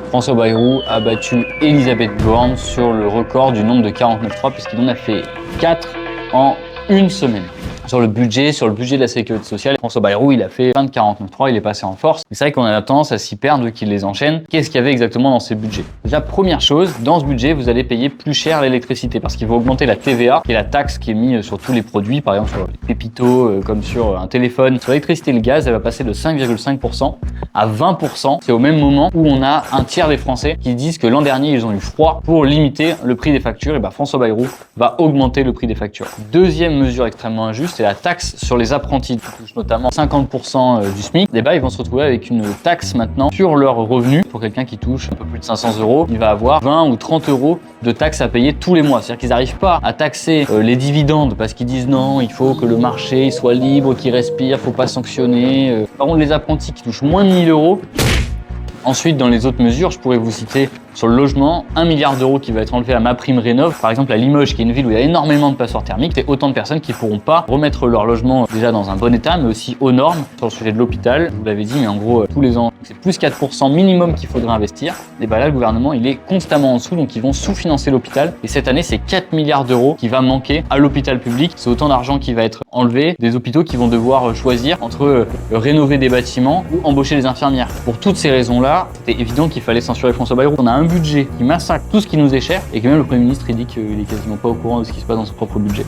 François Bayrou a battu Elisabeth Borne sur le record du nombre de 49.3 puisqu'il en a fait 4 en une semaine. Sur le budget de la sécurité sociale, François Bayrou, il a fait plein de 49.3, il est passé en force. C'est vrai qu'on a tendance à s'y perdre qu'il les enchaîne. Qu'est-ce qu'il y avait exactement dans ces budgets? Déjà, première chose, dans ce budget, vous allez payer plus cher l'électricité parce qu'il va augmenter la TVA, qui est la taxe qui est mise sur tous les produits, par exemple sur les pépitos, comme sur un téléphone. Sur l'électricité et le gaz, elle va passer de 5,5% à 20%. C'est au même moment où on a un tiers des Français qui disent que l'an dernier, ils ont eu froid. Pour limiter le prix des factures, et François Bayrou va augmenter le prix des factures. Deuxième mesure extrêmement injuste, c'est la taxe sur les apprentis qui touchent notamment 50% du SMIC. Ils vont se retrouver avec une taxe maintenant sur leurs revenus. Pour quelqu'un qui touche un peu plus de 500 €, il va avoir 20 ou 30 € de taxes à payer tous les mois. C'est-à-dire qu'ils n'arrivent pas à taxer les dividendes parce qu'ils disent non, il faut que le marché soit libre, qu'il respire, il ne faut pas sanctionner. Par contre, les apprentis qui touchent moins de 1 000 €. Ensuite, dans les autres mesures, je pourrais vous citer sur le logement, 1 milliard d'euros qui va être enlevé à MaPrimeRénov'. Par exemple, à Limoges, qui est une ville où il y a énormément de passoires thermiques, c'est autant de personnes qui ne pourront pas remettre leur logement déjà dans un bon état, mais aussi aux normes. Sur le sujet de l'hôpital, je vous l'avez dit, mais en gros, tous les ans, c'est plus 4% minimum qu'il faudrait investir. Et là, le gouvernement, il est constamment en dessous, donc ils vont sous-financer l'hôpital. Et cette année, c'est 4 milliards d'euros qui va manquer à l'hôpital public. C'est autant d'argent qui va être enlevé des hôpitaux qui vont devoir choisir entre rénover des bâtiments ou embaucher des infirmières. Pour toutes ces raisons-là, c'était évident qu'il fallait censurer François Bayrou. On a un budget qui massacre tout ce qui nous est cher et que même le Premier ministre il dit qu'il est quasiment pas au courant de ce qui se passe dans son propre budget.